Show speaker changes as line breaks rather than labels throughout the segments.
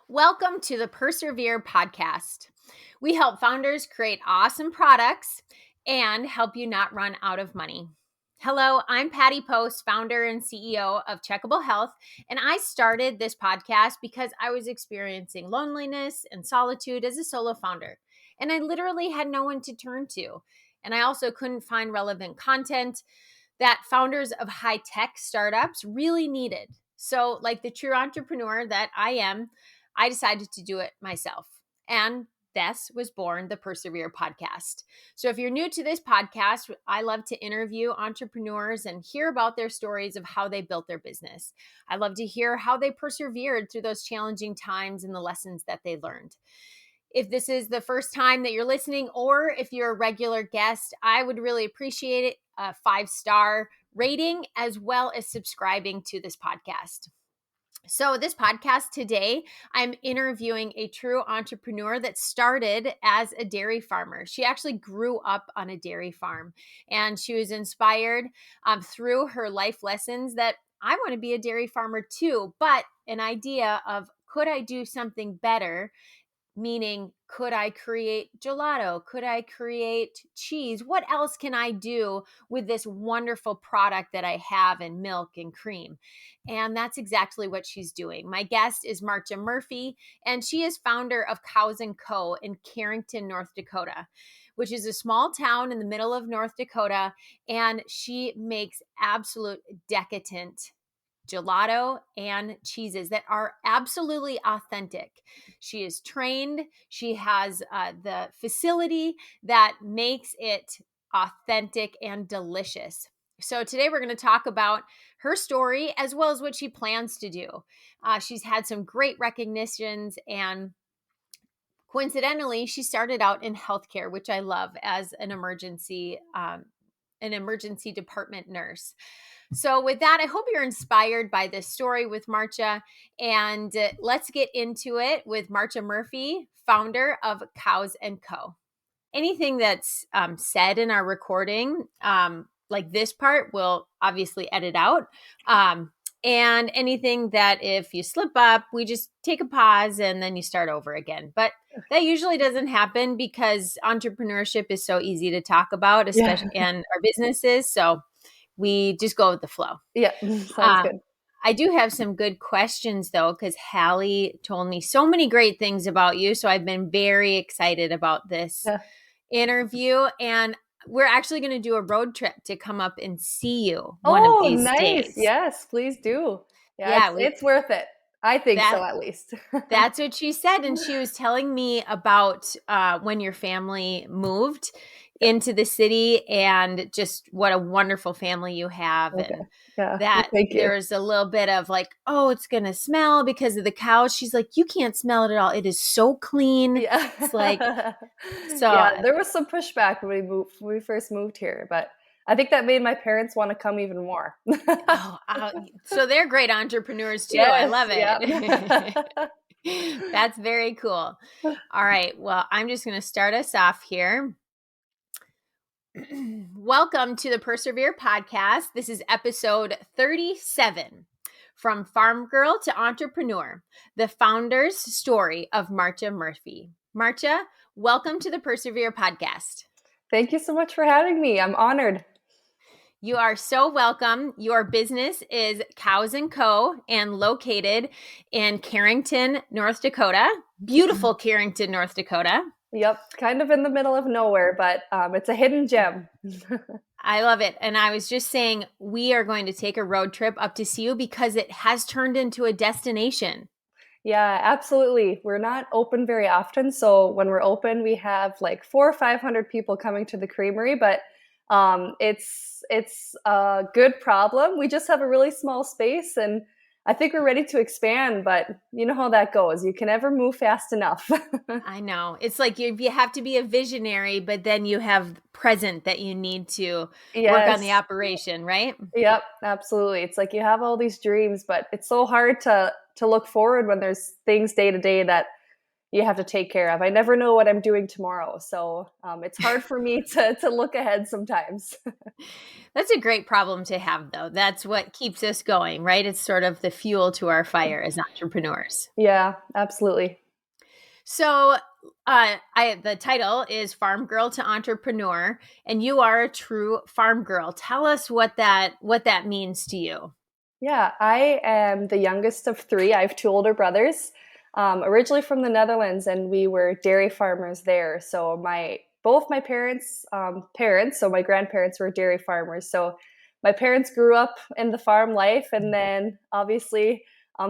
Welcome to the Persevere Podcast. We help founders create awesome products and help you not run out of money. Hello, I'm Patty Post, founder and CEO of Checkable Health, and I started this podcast because I was experiencing loneliness and solitude as a solo founder, and I literally had no one to turn to. And I also couldn't find relevant content that founders of high-tech startups really needed. So, like the true entrepreneur that I am, I decided to do it myself. And thus was born the Persevere Podcast. So if you're new to this podcast, I love to interview entrepreneurs and hear about their stories of how they built their business. I love to hear how they persevered through those challenging times and the lessons that they learned. If this is the first time that you're listening, or if you're a regular guest, I would really appreciate it, a 5-star rating, as well as subscribing to this podcast. So this podcast today, I'm interviewing a true entrepreneur that started as a dairy farmer. She actually grew up on a dairy farm, and she was inspired through her life lessons that I want to be a dairy farmer too, but an idea of, could I do something better? Meaning, could I create gelato? Could I create cheese? What else can I do with this wonderful product that I have in milk and cream? And that's exactly what she's doing. My guest is Maartje Murphy, and she is founder of Cows Co in Carrington, North Dakota, which is a small town in the middle of North Dakota. And she makes absolute decadent gelato and cheeses that are absolutely authentic. She is trained. She has the facility that makes it authentic and delicious. So today we're going to talk about her story as well as what she plans to do. She's had some great recognitions, and coincidentally, she started out in healthcare, which I love, as an emergency department nurse. So with that, I hope you're inspired by this story with Maartje, and let's get into it with Maartje Murphy, founder of Cows Co. Anything that's said in our recording, like this part, we'll obviously edit out. And anything that if you slip up, we just take a pause and then you start over again. But that usually doesn't happen because entrepreneurship is so easy to talk about, especially in our businesses. So we just go with the flow.
Yeah, sounds good.
I do have some good questions though, because Hallie told me so many great things about you. So I've been very excited about this interview, and we're actually going to do a road trip to come up and see you one of these days.
Yes, please do. Yeah, it's worth it. I think so, at least.
That's what she said. And she was telling me about when your family moved into the city, and just what a wonderful family you have.
Okay.
And that there's a little bit of like, oh, it's going to smell because of the cows. She's like, you can't smell it at all. It is so clean.
Yeah.
It's like, so
yeah, there was some pushback when we first moved here, but I think that made my parents want to come even more.
So they're great entrepreneurs too. Yes, I love it. Yep. That's very cool. All right. Well, I'm just going to start us off here. Welcome to the Persevere Podcast. This is episode 37, From Farm Girl to Entrepreneur, the founder's story of Maartje Murphy. Maartje, welcome to the Persevere Podcast.
Thank you so much for having me. I'm honored.
You are so welcome. Your business is Cows Co. and located in Carrington, North Dakota. Beautiful Carrington, North Dakota.
Yep, kind of in the middle of nowhere, but it's a hidden gem.
I love it. And I was just saying, we are going to take a road trip up to see you because it has turned into a destination.
Yeah, absolutely. We're not open very often. So when we're open, we have like 400 or 500 people coming to the creamery, but it's a good problem. We just have a really small space, and I think we're ready to expand, but you know how that goes. You can never move fast enough.
I know. It's like you have to be a visionary, but then you have present that you need to work on the operation, right?
Yep, absolutely. It's like you have all these dreams, but it's so hard to look forward when there's things day to day that you have to take care of. I never know what I'm doing tomorrow. So it's hard for me to look ahead sometimes.
That's a great problem to have, though. That's what keeps us going, right? It's sort of the fuel to our fire as entrepreneurs.
Yeah, absolutely.
So, the title is Farm Girl to Entrepreneur, and you are a true farm girl. Tell us what that means to you.
Yeah, I am the youngest of three. I have two older brothers, originally from the Netherlands, and we were dairy farmers there. So both my parents, so my grandparents were dairy farmers. So my parents grew up in the farm life, and then obviously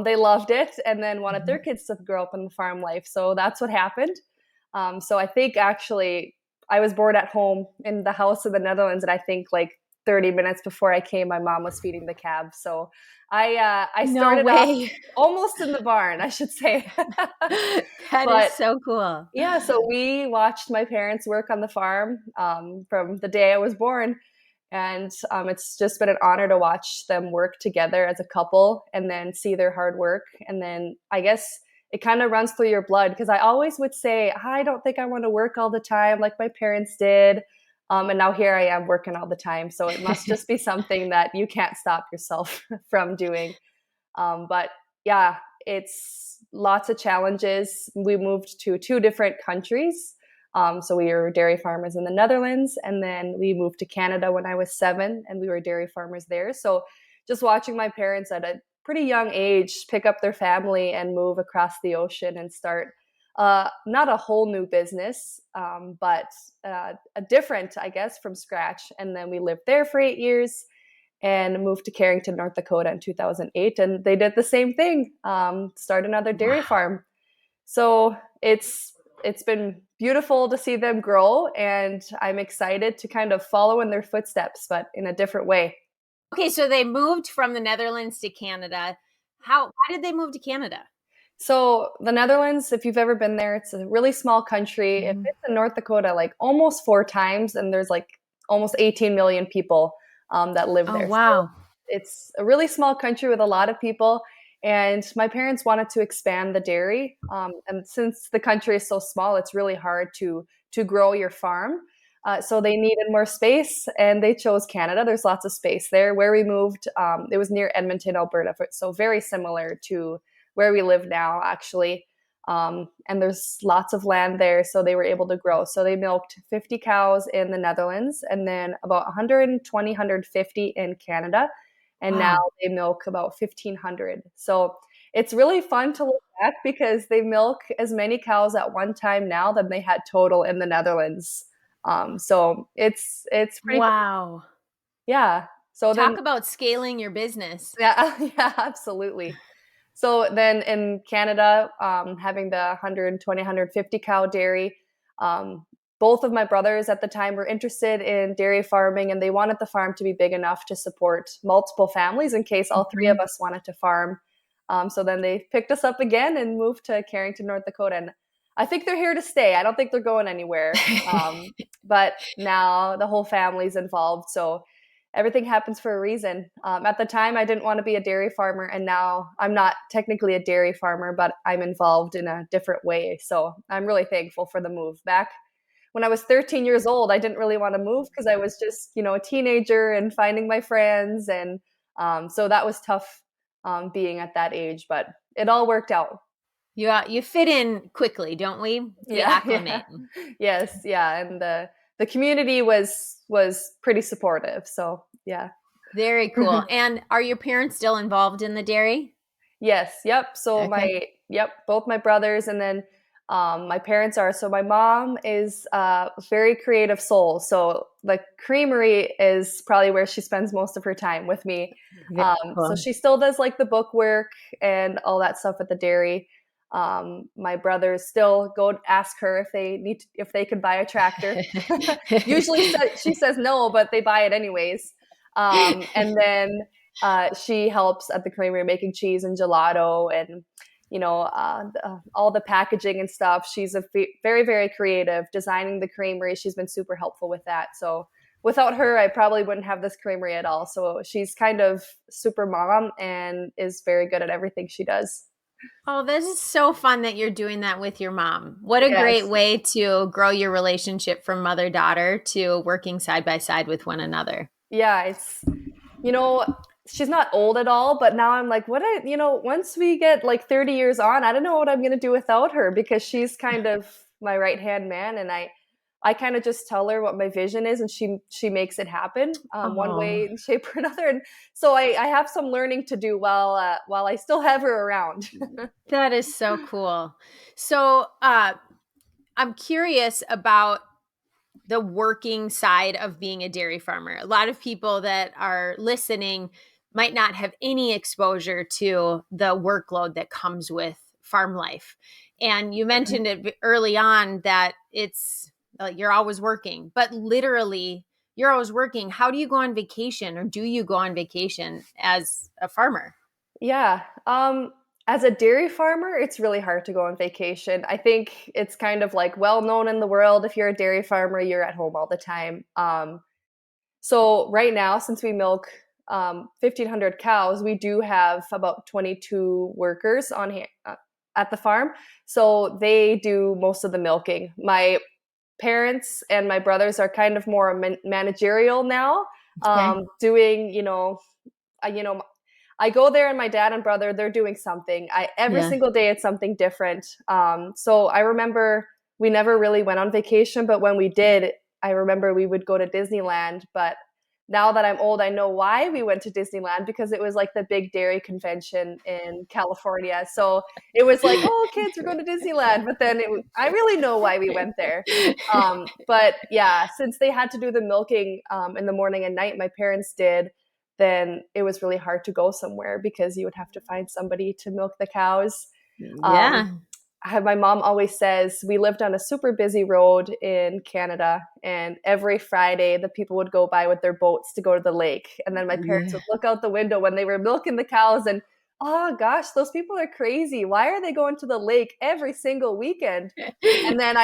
they loved it, and then wanted their kids to grow up in the farm life. So that's what happened. So I think actually I was born at home in the house in the Netherlands, and I think like 30 minutes before I came, my mom was feeding the calves. So I started off almost in the barn, I should say.
That
But
is so cool.
yeah, so we watched my parents work on the farm from the day I was born. And it's just been an honor to watch them work together as a couple and then see their hard work. And then I guess it kind of runs through your blood, because I always would say, I don't think I want to work all the time like my parents did. And now here I am working all the time. So it must just be something that you can't stop yourself from doing. But yeah, it's lots of challenges. We moved to 2 different countries. So we were dairy farmers in the Netherlands, and then we moved to Canada when I was 7, and we were dairy farmers there. So just watching my parents at a pretty young age pick up their family and move across the ocean and start not a whole new business, but a different, I guess, from scratch. And then we lived there for 8 years and moved to Carrington, North Dakota in 2008. And they did the same thing, start another dairy farm. So it's been beautiful to see them grow, and I'm excited to kind of follow in their footsteps, but in a different way.
Okay, so they moved from the Netherlands to Canada. Why did they move to Canada?
So the Netherlands, if you've ever been there, it's a really small country. If it's in North Dakota, like almost 4 times, and there's like almost 18 million people that live there.
Oh, wow.
So it's a really small country with a lot of people. And my parents wanted to expand the dairy. And since the country is so small, it's really hard to grow your farm. So they needed more space, and they chose Canada. There's lots of space there. Where we moved, it was near Edmonton, Alberta. So very similar to where we live now, actually. And there's lots of land there, so they were able to grow. So they milked 50 cows in the Netherlands, and then about 120, 150 in Canada. And now they milk about 1,500. So it's really fun to look back, because they milk as many cows at one time now than they had total in the Netherlands. So it's pretty
wow.
Yeah. So
Talk about scaling your business.
Yeah, absolutely. So then in Canada, having the 120, 150 cow dairy, both of my brothers at the time were interested in dairy farming, and they wanted the farm to be big enough to support multiple families in case all 3 of us wanted to farm. So then they picked us up again and moved to Carrington, North Dakota. And I think they're here to stay. I don't think they're going anywhere. But now the whole family's involved. So everything happens for a reason. At the time, I didn't want to be a dairy farmer, and now I'm not technically a dairy farmer, but I'm involved in a different way. So I'm really thankful for the move. Back when I was 13 years old, I didn't really want to move, because I was just, a teenager and finding my friends. And so that was tough being at that age, but it all worked out.
You fit in quickly, don't we? Acclimate.
Yes, yeah, and the community was pretty supportive. So yeah,
very cool. And are your parents still involved in the dairy?
Yes. Yep. So both my brothers, and then my parents are. So my mom is a very creative soul. So the creamery is probably where she spends most of her time with me. Cool. So she still does like the book work and all that stuff at the dairy. My brothers still go ask her if they could buy a tractor. Usually she says no, but they buy it anyways. And then she helps at the creamery making cheese and gelato, and all the packaging and stuff. She's a very, very creative, designing the creamery. She's been super helpful with that. So without her, I probably wouldn't have this creamery at all. So she's kind of super mom and is very good at everything she does.
Oh, this is so fun that you're doing that with your mom. What a great
Yes.
way to grow your relationship from mother-daughter to working side by side with one another.
Yeah, it's, you know, she's not old at all, but now I'm like, once we get like 30 years on, I don't know what I'm going to do without her, because she's kind of my right-hand man. And I kind of just tell her what my vision is, and she makes it happen, one
Oh,
way, shape, or another. And so I have some learning to do while I still have her around.
that is so cool. So, I'm curious about the working side of being a dairy farmer. A lot of people that are listening might not have any exposure to the workload that comes with farm life. And you mentioned it early on that it's you're always working, but literally you're always working. How do you go on vacation, or do you go on vacation as a farmer?
Yeah. As a dairy farmer, it's really hard to go on vacation. I think it's kind of like well known in the world. If you're a dairy farmer, you're at home all the time. So right now, since we milk 1,500 cows, we do have about 22 workers at the farm. So they do most of the milking. My parents and my brothers are kind of more managerial now,
Okay.
doing, I go there, and my dad and brother, they're doing something. Every
Yeah.
single day it's something different. So I remember we never really went on vacation, but when we did, I remember we would go to Disneyland. But now that I'm old, I know why we went to Disneyland, because it was like the big dairy convention in California. So it was like, oh, kids, we're going to Disneyland. But then I really know why we went there. But yeah, since they had to do the milking in the morning and night, my parents did, then it was really hard to go somewhere, because you would have to find somebody to milk the cows. Um,
Yeah.
my mom always says we lived on a super busy road in Canada, and every Friday the people would go by with their boats to go to the lake. And then my parents
Yeah.
would look out the window when they were milking the cows, and oh gosh, those people are crazy. Why are they going to the lake every single weekend? And then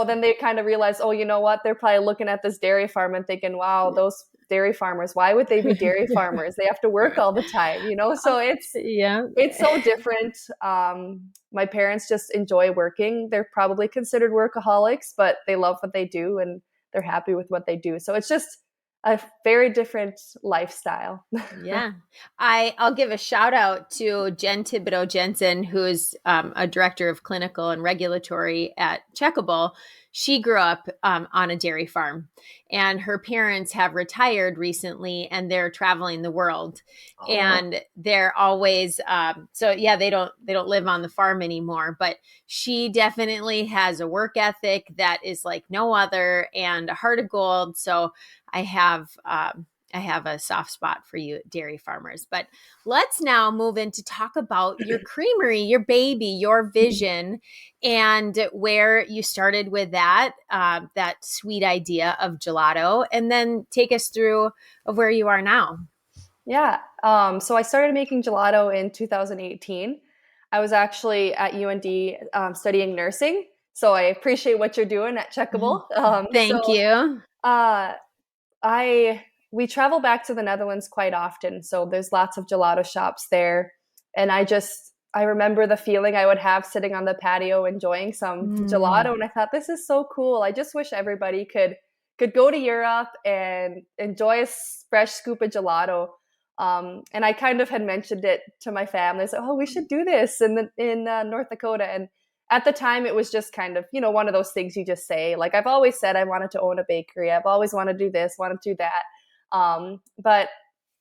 then they kind of realize, oh, you know what? They're probably looking at this dairy farm and thinking, wow, those dairy farmers, why would they be dairy farmers? They have to work all the time. So
Yeah.
it's so different. My parents just enjoy working. They're probably considered workaholics, but they love what they do, and they're happy with what they do. So it's just a very different lifestyle.
Yeah. I'll give a shout out to Jen Thibodeau Jensen, who's a director of clinical and regulatory at Checkable. She grew up on a dairy farm, and her parents have retired recently, and they're traveling the world.
Oh,
And they're always so yeah, they don't live on the farm anymore, but she definitely has a work ethic that is like no other, and a heart of gold. So I have I have a soft spot for you dairy farmers. But let's now move in to talk about your creamery, your baby, your vision, and where you started with that sweet idea of gelato, and then take us through of where you are now.
yeah. So I started making gelato in 2018. I was actually at UND studying nursing. So I appreciate what you're doing at Checkable.
Thank you.
Uh, I we travel back to the Netherlands quite often, so there's lots of gelato shops there, and I remember the feeling I would have sitting on the patio enjoying some gelato,
Mm.
and I thought, this is so cool. I just wish everybody could go to Europe and enjoy a fresh scoop of gelato. And I kind of had mentioned it to my family. So, oh, we should do this in North Dakota. And at the time, it was just kind of, one of those things you just say. Like, I've always said I wanted to own a bakery. I've always wanted to do this, wanted to do that. But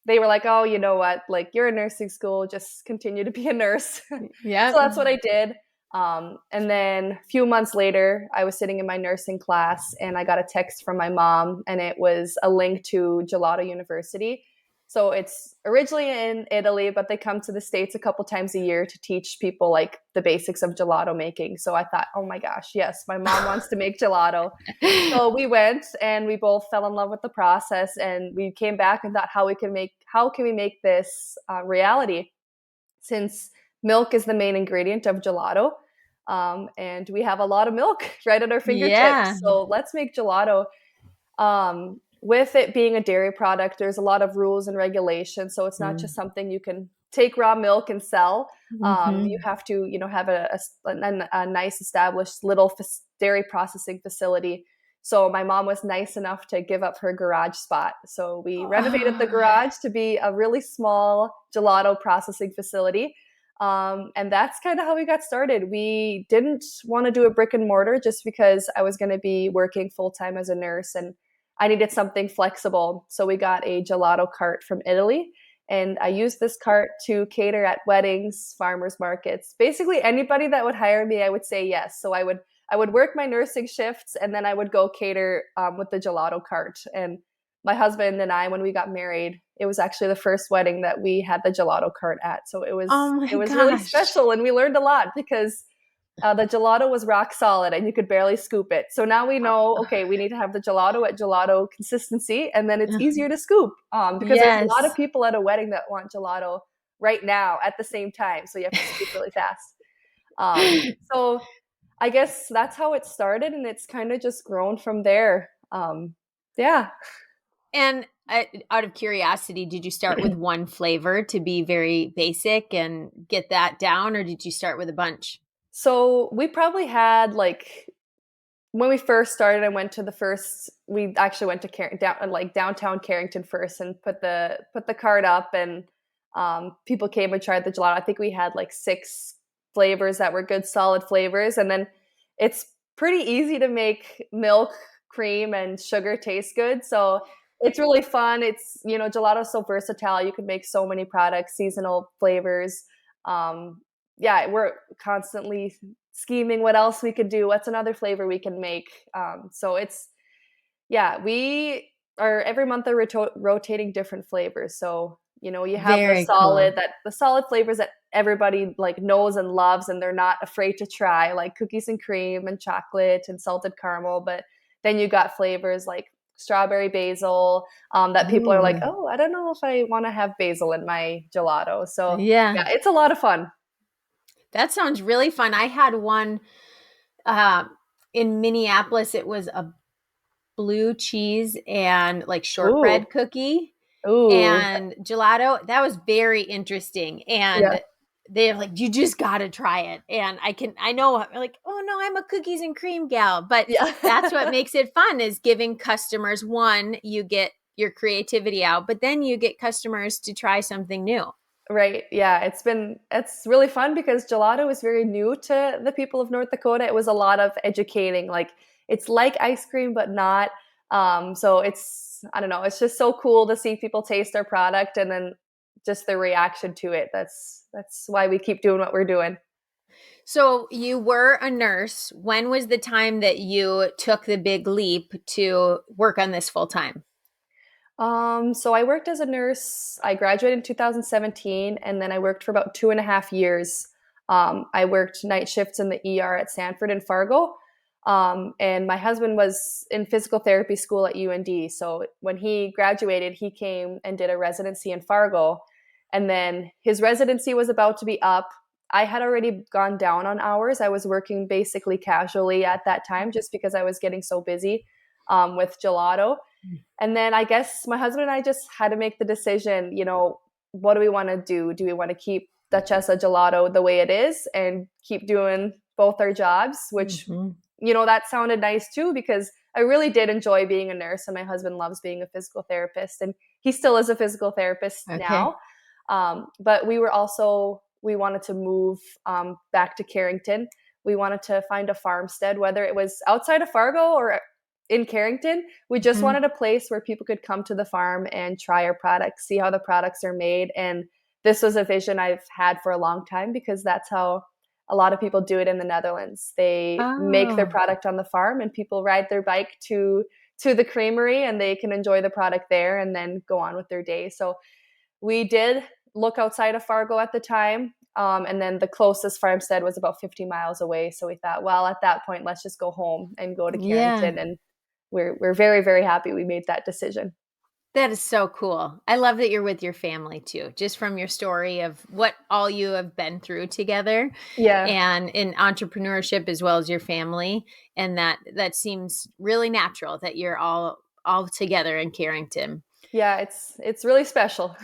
they were like, oh, you know what? Like, you're in nursing school, just continue to be a nurse. So
Yep.
that's what I did. And then a few months later, I was sitting in my nursing class, and I got a text from my mom, and it was a link to Gelato University. So it's originally in Italy, but they come to the States a couple times a year to teach people like the basics of gelato making. So I thought, oh my gosh, yes, my mom wants to make gelato. So we went, and we both fell in love with the process, and we came back and thought, how can we make this reality? Since milk is the main ingredient of gelato, and we have a lot of milk right at our
Yeah.
fingertips. So let's make gelato. With it being a dairy product, there's a lot of rules and regulations. So it's not
Mm.
just something you can take raw milk and sell. You have to, have a nice established little dairy processing facility. So my mom was nice enough to give up her garage spot. So we renovated the garage to be a really small gelato processing facility. And that's kind of how we got started. We didn't want to do a brick and mortar just because I was going to be working full-time as a nurse and I needed something flexible. So we got a gelato cart from Italy. And I used this cart to cater at weddings, farmers markets, basically anybody that would hire me, I would say yes. So I would work my nursing shifts and then I would go cater with the gelato cart. And my husband and I, when we got married, it was actually the first wedding that we had the gelato cart at. So it was really special, and we learned a lot because the gelato was rock solid and you could barely scoop it. So now we know, okay, we need to have the gelato at gelato consistency, and then it's easier to scoop because there's a lot of people at a wedding that want gelato right now at the same time. So you have to scoop really fast. So I guess that's how it started, and it's kind of just grown from there. Yeah.
And out of curiosity, did you start with one flavor to be very basic and get that down, or did you start with a bunch?
So we probably had when we first started, we actually went to downtown Carrington first and put the cart up, and people came and tried the gelato. I think we had 6 flavors that were good, solid flavors. And then it's pretty easy to make milk, cream, and sugar taste good. So it's really fun. It's, gelato is so versatile. You can make so many products, seasonal flavors. We're constantly scheming what else we could do. What's another flavor we can make? So we are every month are rotating different flavors. So, you have the solid flavors that everybody knows and loves, and they're not afraid to try, like cookies and cream and chocolate and salted caramel. But then you got flavors like strawberry basil that people are like, oh, I don't know if I want to have basil in my gelato. So yeah, it's a lot of fun.
That sounds really fun. I had one in Minneapolis. It was a blue cheese and shortbread cookie and gelato. That was very interesting. And they're like, you just got to try it. And I know, like, oh no, I'm a cookies and cream gal. But that's what makes it fun, is giving customers, one, you get your creativity out, but then you get customers to try something new.
Right. Yeah. It's really fun because gelato is very new to the people of North Dakota. It was a lot of educating, it's like ice cream, but not. So I don't know, it's just so cool to see people taste our product and then just their reaction to it. That's why we keep doing what we're doing.
So you were a nurse. When was the time that you took the big leap to work on this full time?
So I worked as a nurse. I graduated in 2017, and then I worked for about 2.5 years. I worked night shifts in the ER at Sanford and Fargo. And my husband was in physical therapy school at UND. So when he graduated, he came and did a residency in Fargo. And then his residency was about to be up. I had already gone down on hours. I was working basically casually at that time just because I was getting so busy with gelato. And then I guess my husband and I just had to make the decision, what do we want to do? Do we want to keep Duchessa Gelato the way it is and keep doing both our jobs, which, that sounded nice too, because I really did enjoy being a nurse, and my husband loves being a physical therapist, and he still is a physical therapist now. But we wanted to move back to Carrington. We wanted to find a farmstead, whether it was outside of Fargo or in Carrington. We just wanted a place where people could come to the farm and try our products, see how the products are made. And this was a vision I've had for a long time, because that's how a lot of people do it in the Netherlands. They make their product on the farm, and people ride their bike to the creamery, and they can enjoy the product there and then go on with their day. So we did look outside of Fargo at the time. And then the closest farmstead was about 50 miles away. So we thought, well, at that point, let's just go home and go to Carrington. And we're very, very happy we made that decision.
That is so cool. I love that you're with your family too, just from your story of what all you have been through together.
Yeah.
And in entrepreneurship as well as your family. And that seems really natural that you're all together in Carrington.
Yeah, it's really special.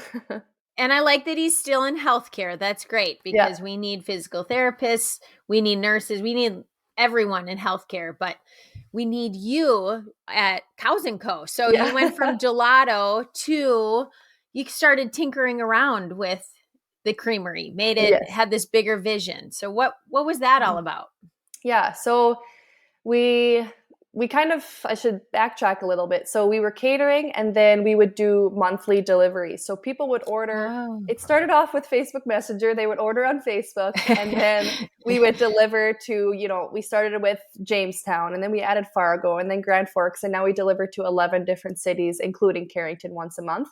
And I like that he's still in healthcare. That's great because we need physical therapists, we need nurses, we need everyone in healthcare, but we need you at Cows Co. So you went from gelato to you started tinkering around with the creamery, had this bigger vision. So what was that all about?
Yeah. So we kind of, I should backtrack a little bit. So we were catering and then we would do monthly deliveries. So people would order, it started off with Facebook Messenger. They would order on Facebook and then we would deliver to, we started with Jamestown and then we added Fargo and then Grand Forks. And now we deliver to 11 different cities, including Carrington once a month.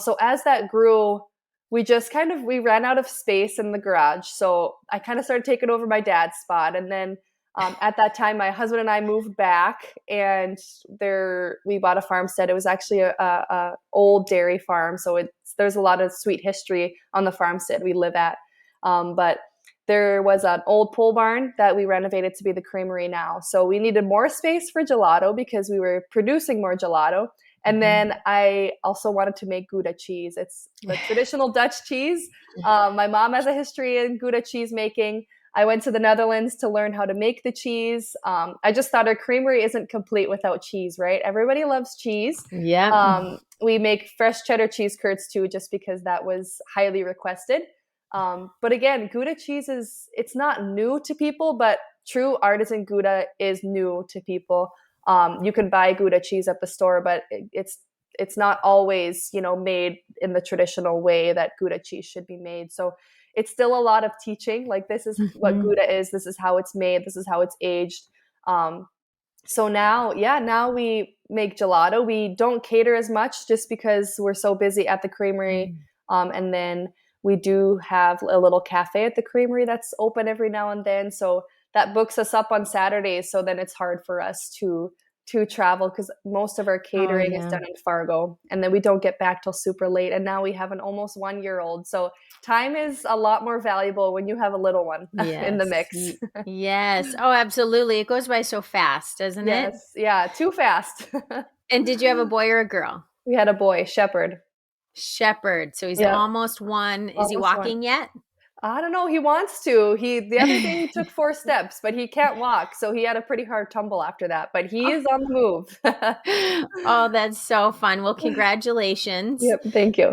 So as that grew, we ran out of space in the garage. So I kind of started taking over my dad's spot. And then at that time, my husband and I moved back and we bought a farmstead. It was actually a old dairy farm. So there's a lot of sweet history on the farmstead we live at. But there was an old pole barn that we renovated to be the creamery now. So we needed more space for gelato because we were producing more gelato. And then I also wanted to make Gouda cheese. It's the traditional Dutch cheese. My mom has a history in Gouda cheese making. I went to the Netherlands to learn how to make the cheese. I just thought our creamery isn't complete without cheese, right? Everybody loves cheese.
Yeah.
We make fresh cheddar cheese curds too, just because that was highly requested. But again, Gouda cheese it's not new to people, but true artisan Gouda is new to people. You can buy Gouda cheese at the store, but it's not always, made in the traditional way that Gouda cheese should be made. So it's still a lot of teaching. Like, this is what Gouda is. This is how it's made. This is how it's aged. So now we make gelato. We don't cater as much just because we're so busy at the creamery. And then we do have a little cafe at the creamery that's open every now and then. So that books us up on Saturdays. So then it's hard for us to travel because most of our catering is done in Fargo. And then we don't get back till super late. And now we have an almost 1-year-old. So time is a lot more valuable when you have a little one in the mix.
Yes. Oh, absolutely. It goes by so fast, doesn't it?
Yes. Yeah. Too fast.
And did you have a boy or a girl?
We had a boy, Shepherd.
So he's almost 1. Is he walking yet?
I don't know. He wants to. The other day he took 4 steps, but he can't walk. So he had a pretty hard tumble after that, but he is on the move.
Oh, that's so fun. Well, congratulations.
Yep. Thank you.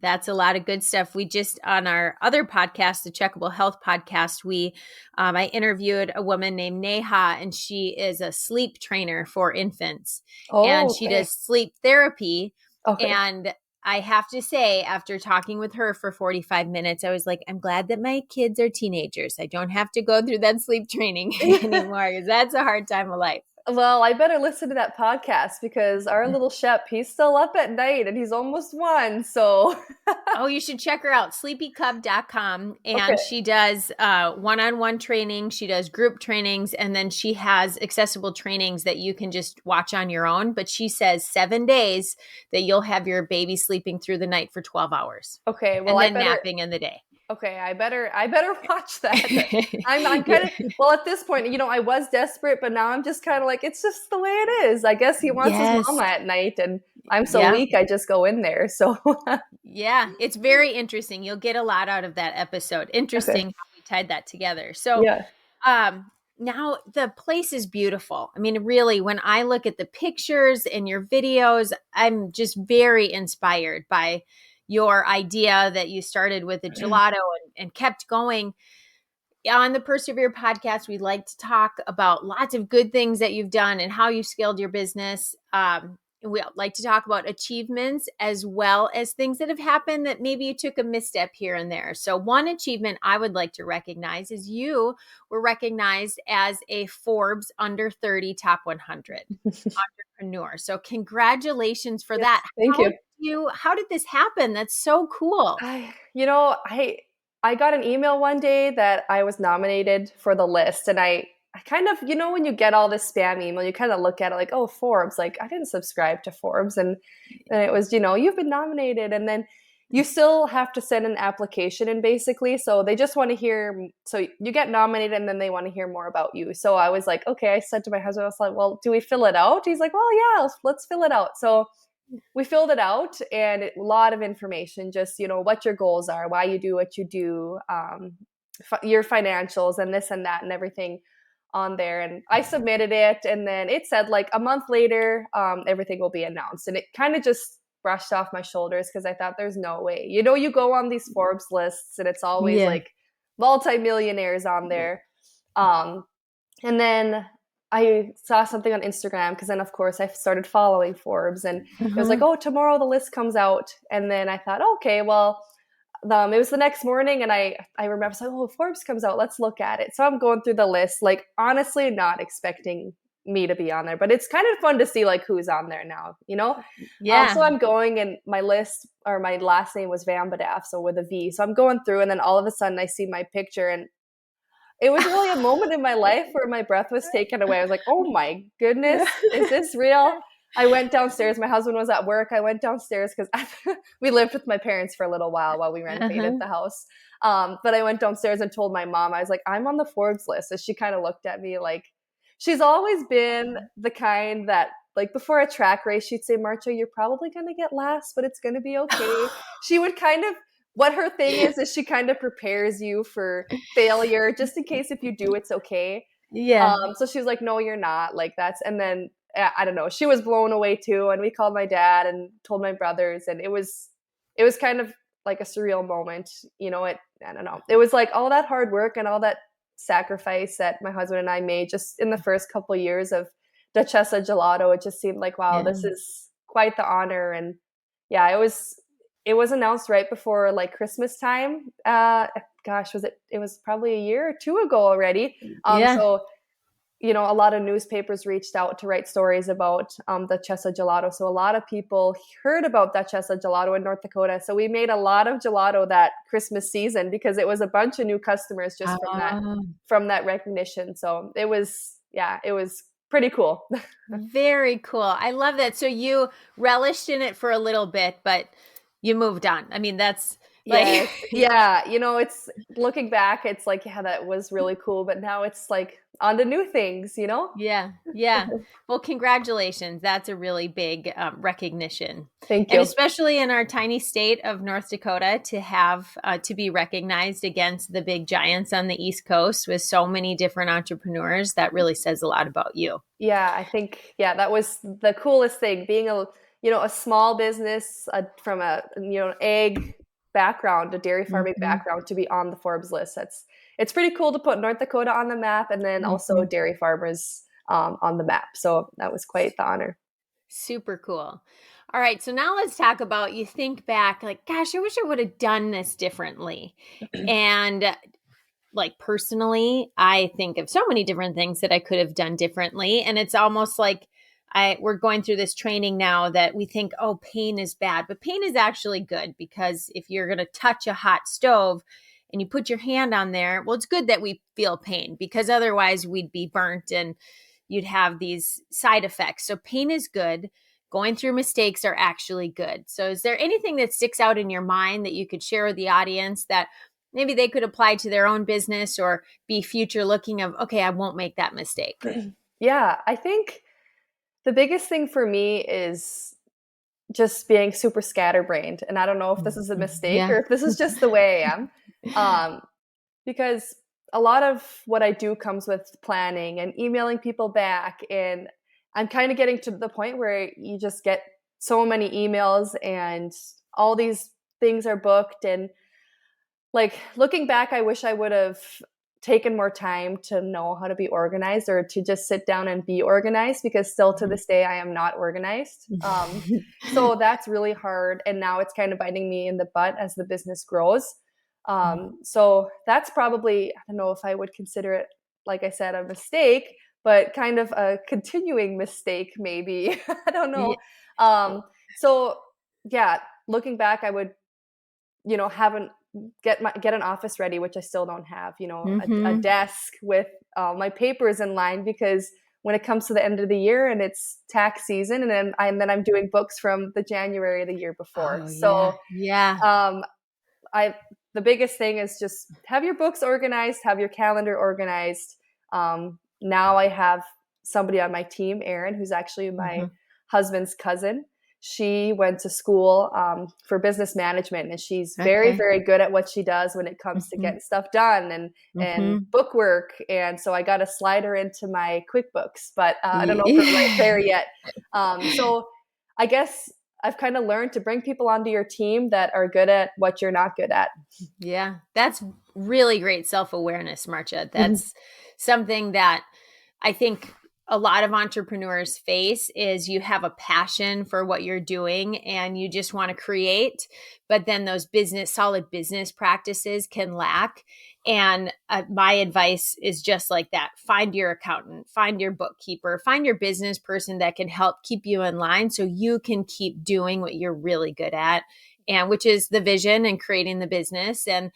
That's a lot of good stuff. We just, on our other podcast, the Checkable Health podcast, I interviewed a woman named Neha, and she is a sleep trainer for infants. And she does sleep therapy. Okay. And I have to say, after talking with her for 45 minutes, I was like, I'm glad that my kids are teenagers. I don't have to go through that sleep training anymore because that's a hard time of life.
Well, I better listen to that podcast because our little Shep, he's still up at night and he's almost 1. So,
oh, you should check her out, sleepycub.com. And she does one-on-one training. She does group trainings. And then she has accessible trainings that you can just watch on your own. But she says 7 days that you'll have your baby sleeping through the night for 12 hours.
Okay. Well,
and then napping in the day.
Okay, I better watch that. I'm kind of, well, at this point, I was desperate, but now I'm just kind of like, it's just the way it is. I guess he wants his mama at night, and I'm so weak, I just go in there. So
yeah, it's very interesting. You'll get a lot out of that episode. Interesting how we tied that together. So now the place is beautiful. I mean, really, when I look at the pictures and your videos, I'm just very inspired by your idea that you started with the gelato and kept going. On the Persevere podcast, we like to talk about lots of good things that you've done and how you've scaled your business. We like to talk about achievements as well as things that have happened that maybe you took a misstep here and there. So one achievement I would like to recognize is you were recognized as a Forbes under 30 top 100 entrepreneur. So congratulations for that.
Thank you.
How did this happen? That's so cool.
I got an email one day that I was nominated for the list, and I kind of, when you get all this spam email, you kind of look at it like, oh, Forbes, like I didn't subscribe to Forbes. And it was, you've been nominated. And then you still have to send an application in basically. So they just want to hear, so you get nominated and then they want to hear more about you. So I was like, okay, I said to my husband, I was like, well, do we fill it out? He's like, well, yeah, let's fill it out. So we filled it out, and a lot of information, just, what your goals are, why you do what you do, your financials and this and that and everything on there. And I submitted it, and then it said like a month later, everything will be announced. And it kind of just brushed off my shoulders, because I thought, there's no way. You go on these Forbes lists, and it's always like multimillionaires on there. And then I saw something on Instagram, because then, of course, I started following Forbes, and it was like, oh, tomorrow the list comes out. And then I thought, okay, well, it was the next morning, and I remember saying, oh, Forbes comes out, let's look at it. So I'm going through the list, like, honestly not expecting me to be on there, but it's kind of fun to see like who's on there now,
Yeah.
So I'm going, and my list, or my last name was Vambadaf, so with a V. So I'm going through, and then all of a sudden I see my picture, and it was really a moment in my life where my breath was taken away. I was like, oh my goodness, is this real? I went downstairs. My husband was at work. I went downstairs because we lived with my parents for a little while we renovated the house. But I went downstairs and told my mom, I was like, I'm on the Forbes list. So she kind of looked at me like, she's always been the kind that, like, before a track race, she'd say, Maartje, you're probably going to get last, but it's going to be okay. She would kind of, what her thing is she kind of prepares you for failure, just in case if you do, it's okay.
Yeah.
So she was like, no, you're not. Like, and then I don't know, she was blown away too. And we called my dad and told my brothers, and it was kind of like a surreal moment. I don't know. It was like all that hard work and all that sacrifice that my husband and I made just in the first couple of years of Duchessa Gelato. It just seemed like, wow, this is quite the honor. And yeah, it was announced right before like Christmas time. It was probably a year or two ago already. So, a lot of newspapers reached out to write stories about Duchessa Gelato. So a lot of people heard about Duchessa Gelato in North Dakota. So we made a lot of gelato that Christmas season, because it was a bunch of new customers just from that recognition. So it was pretty cool.
Very cool. I love that. So you relished in it for a little bit, but you moved on. I mean, that's like,
it's looking back, it's like, yeah, that was really cool. But now it's like on to new things,
Yeah. Yeah. Well, congratulations. That's a really big recognition.
Thank you.
And especially in our tiny state of North Dakota, to have to be recognized against the big giants on the East Coast with so many different entrepreneurs, that really says a lot about you.
Yeah, I think, that was the coolest thing, being a small business from egg background, a dairy farming background, to be on the Forbes list. It's pretty cool to put North Dakota on the map, and then also dairy farmers on the map. So that was quite the honor.
Super cool. All right. So now let's talk about, you think back like, gosh, I wish I would have done this differently. And like personally, I think of so many different things that I could have done differently. And it's almost like we're going through this training now that we think, oh, pain is bad, but pain is actually good, because if you're going to touch a hot stove and you put your hand on there, well, it's good that we feel pain, because otherwise we'd be burnt and you'd have these side effects. So pain is good. Going through mistakes are actually good. So is there anything that sticks out in your mind that you could share with the audience that maybe they could apply to their own business, or be future looking of, okay, I won't make that mistake?
Yeah, I think the biggest thing for me is just being super scatterbrained. And I don't know if this is a mistake or if this is just the way I am. Because a lot of what I do comes with planning and emailing people back. And I'm kind of getting to the point where you just get so many emails and all these things are booked. And like, looking back, I wish I would have taken more time to know how to be organized, or to just sit down and be organized, because still to this day, I am not organized. So that's really hard. And now it's kind of biting me in the butt as the business grows. So that's probably, I don't know if I would consider it, like I said, a mistake, but kind of a continuing mistake, maybe. I don't know. So yeah, looking back, I would, get an office ready, which I still don't have, a desk with my papers in line, because when it comes to the end of the year and it's tax season, and then I'm doing books from the January of the year before. The biggest thing is just have your books organized, have your calendar organized. Now I have somebody on my team, Erin, who's actually my husband's cousin. She went to school for business management, and she's very, very good at what she does when it comes to getting stuff done and book work. And so I got to slide her into my QuickBooks, but I don't know if we're right there yet. So I guess I've kind of learned to bring people onto your team that are good at what you're not good at.
Yeah, that's really great self-awareness, Maartje. That's something that I think a lot of entrepreneurs face is you have a passion for what you're doing and you just want to create, but then those solid business practices can lack. And my advice is just like that. Find your accountant, find your bookkeeper, find your business person that can help keep you in line so you can keep doing what you're really good at, and which is the vision and creating the business. And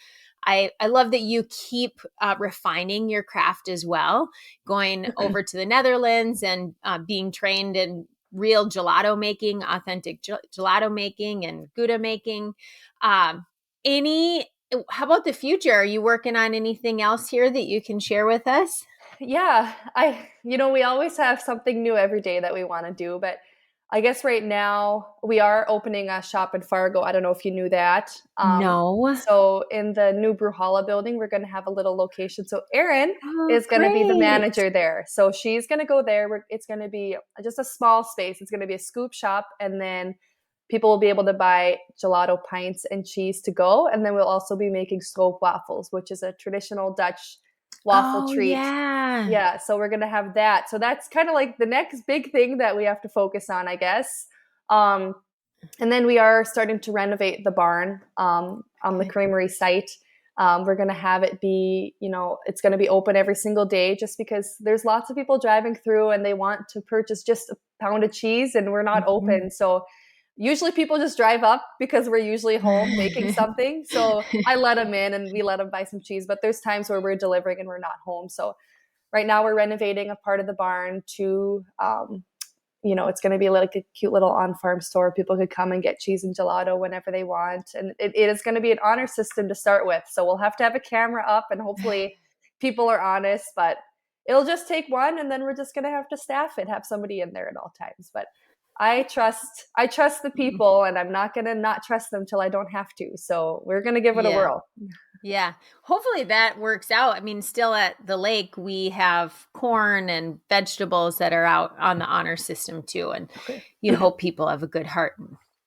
I love that you keep refining your craft as well, going over to the Netherlands and being trained in real gelato making, authentic gelato making and Gouda making. How about the future? Are you working on anything else here that you can share with us?
Yeah, we always have something new every day that we want to do, but I guess right now we are opening a shop in Fargo. I don't know if you knew that.
No.
So in the new Bruhala building, we're going to have a little location. So Erin is going to be the
great.
manager there. So she's going to go there. It's going to be just a small space. It's going to be a scoop shop. And then people will be able to buy gelato pints and cheese to go. And then we'll also be making stroop waffles, which is a traditional Dutch waffle treat. Yeah, so we're gonna have that. So that's kind of like the next big thing that we have to focus on, I guess. And then we are starting to renovate the barn on the creamery site. We're gonna have it be, it's gonna be open every single day, just because there's lots of people driving through and they want to purchase just a pound of cheese, and we're not open. So usually people just drive up because we're usually home making something. So I let them in and we let them buy some cheese. But there's times where we're delivering and we're not home. So right now we're renovating a part of the barn to, it's going to be like a cute little on-farm store. People could come and get cheese and gelato whenever they want. And it is going to be an honor system to start with. So we'll have to have a camera up and hopefully people are honest. But it'll just take one, and then we're just going to have to staff it, have somebody in there at all times. But I trust the people, and I'm not going to not trust them till I don't have to. So we're going to give it a whirl.
Yeah. Hopefully that works out. I mean, still at the lake, we have corn and vegetables that are out on the honor system too. And you hope people have a good heart.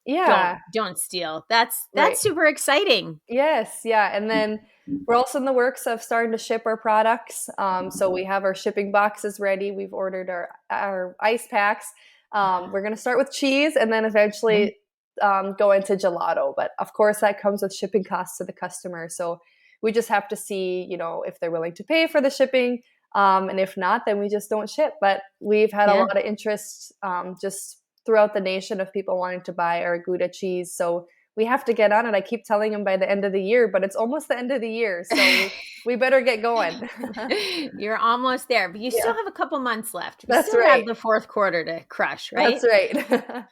Yeah.
Don't steal. That's super exciting.
Yes. Yeah. And then we're also in the works of starting to ship our products. So we have our shipping boxes ready. We've ordered our ice packs. We're going to start with cheese and then eventually go into gelato. But of course, that comes with shipping costs to the customer. So we just have to see, if they're willing to pay for the shipping. And if not, then we just don't ship. But we've had a lot of interest just throughout the nation of people wanting to buy our Gouda cheese. So we have to get on it. I keep telling them by the end of the year, but it's almost the end of the year. So we better get going.
You're almost there, but you still have a couple months left.
That's
still
right.
have the fourth quarter to crush, right?
That's right.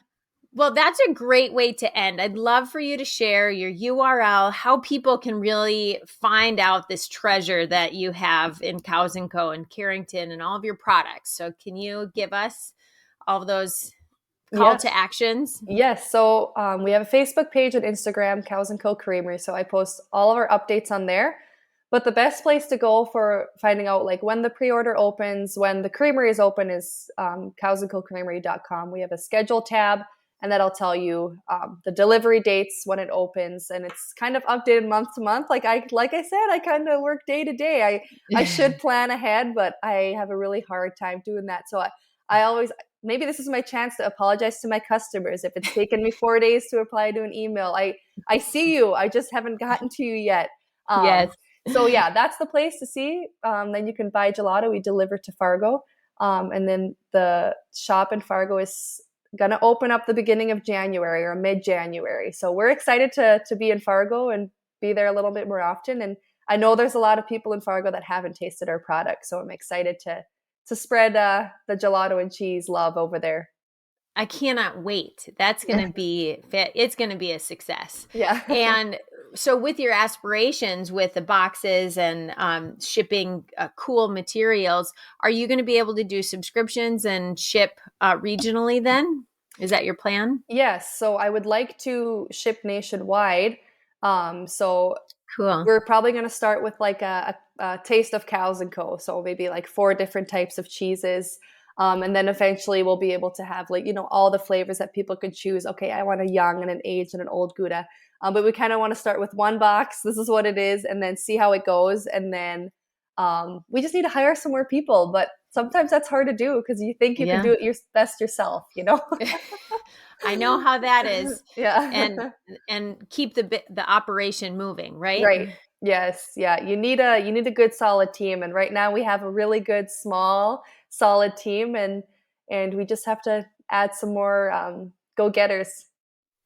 Well, that's a great way to end. I'd love for you to share your URL, how people can really find out this treasure that you have in Cows Co and Carrington and all of your products. So can you give us all of those call to actions?
Yes. So we have a Facebook page and Instagram, Cows Co Creamery. So I post all of our updates on there. But the best place to go for finding out like when the pre-order opens, when the creamery is open is cowsandcocreamery.com. We have a schedule tab, and that'll tell you the delivery dates when it opens, and it's kind of updated month to month. Like I said, I kind of work day to day. I should plan ahead, but I have a really hard time doing that. So I always, maybe this is my chance to apologize to my customers if it's taken me 4 days to reply to an email. I see you. I just haven't gotten to you yet.
Yes.
So yeah, that's the place to see. Then you can buy gelato. We deliver to Fargo. And then the shop in Fargo is going to open up the beginning of January or mid-January. So we're excited to be in Fargo and be there a little bit more often. And I know there's a lot of people in Fargo that haven't tasted our product. So I'm excited to spread the gelato and cheese love over there.
I cannot wait. That's going to be, it's going to be a success.
Yeah.
And so with your aspirations with the boxes and shipping cool materials, are you going to be able to do subscriptions and ship regionally then? Is that your plan?
Yes. So I would like to ship nationwide. So
Cool.
we're probably going to start with like a taste of Cows Co. So maybe like 4 different types of cheeses. And then eventually we'll be able to have like, all the flavors that people could choose. Okay, I want a young and an aged and an old Gouda. But we kind of want to start with one box. This is what it is, and then see how it goes. And then we just need to hire some more people. But sometimes that's hard to do because you think you can
Yeah.
do it your best yourself,
I know how that is. And
Yeah.
and keep the operation moving, right?
Right. Yes. Yeah. You need a good solid team. And right now we have a really good small solid team, and we just have to add some more go-getters.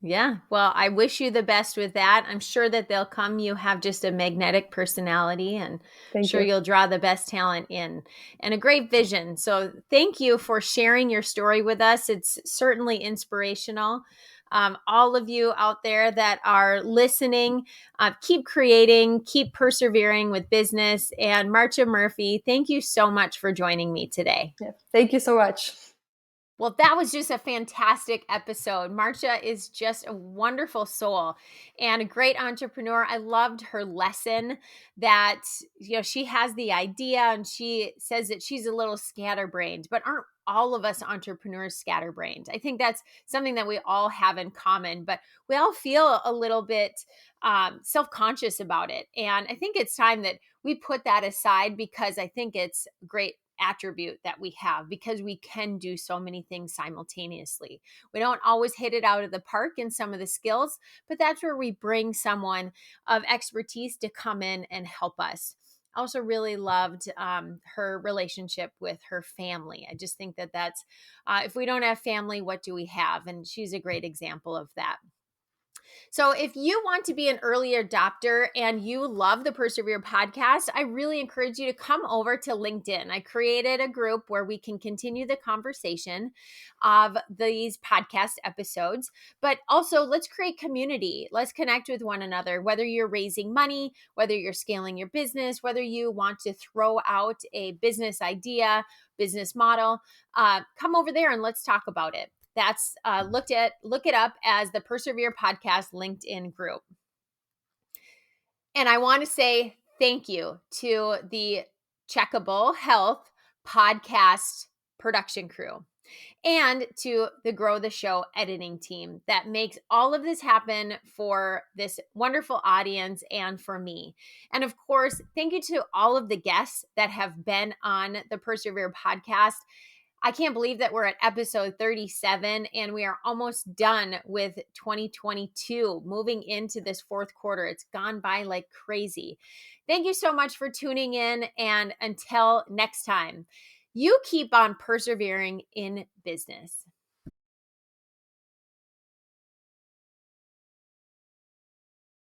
Yeah. Well, I wish you the best with that. I'm sure that they'll come. You have just a magnetic personality, and
Thank
sure
you.
you'll draw the best talent in, and a great vision. So thank you for sharing your story with us. It's certainly inspirational. All of you out there that are listening, keep creating, keep persevering with business. And Maartje Murphy, thank you so much for joining me today.
Yeah. Thank you so much.
Well, that was just a fantastic episode. Maartje is just a wonderful soul and a great entrepreneur. I loved her lesson that, she has the idea and she says that she's a little scatterbrained, but aren't all of us entrepreneurs scatterbrained? I think that's something that we all have in common, but we all feel a little bit self-conscious about it. And I think it's time that we put that aside, because I think it's great attribute that we have, because we can do so many things simultaneously. We don't always hit it out of the park in some of the skills, but that's where we bring someone of expertise to come in and help us. I also really loved her relationship with her family. I just think that that's, if we don't have family, what do we have? And she's a great example of that. So, if you want to be an early adopter and you love the Persevere podcast, I really encourage you to come over to LinkedIn. I created a group where we can continue the conversation of these podcast episodes, but also let's create community. Let's connect with one another, whether you're raising money, whether you're scaling your business, whether you want to throw out a business idea, business model. Come over there and let's talk about it. That's look it up as the Persevere Podcast LinkedIn group. And I want to say thank you to the Checkable Health podcast production crew and to the Grow the Show editing team that makes all of this happen for this wonderful audience and for me. And of course, thank you to all of the guests that have been on the Persevere podcast. I can't believe that we're at episode 37 and we are almost done with 2022, moving into this fourth quarter. It's gone by like crazy. Thank you so much for tuning in. And until next time, you keep on persevering in business.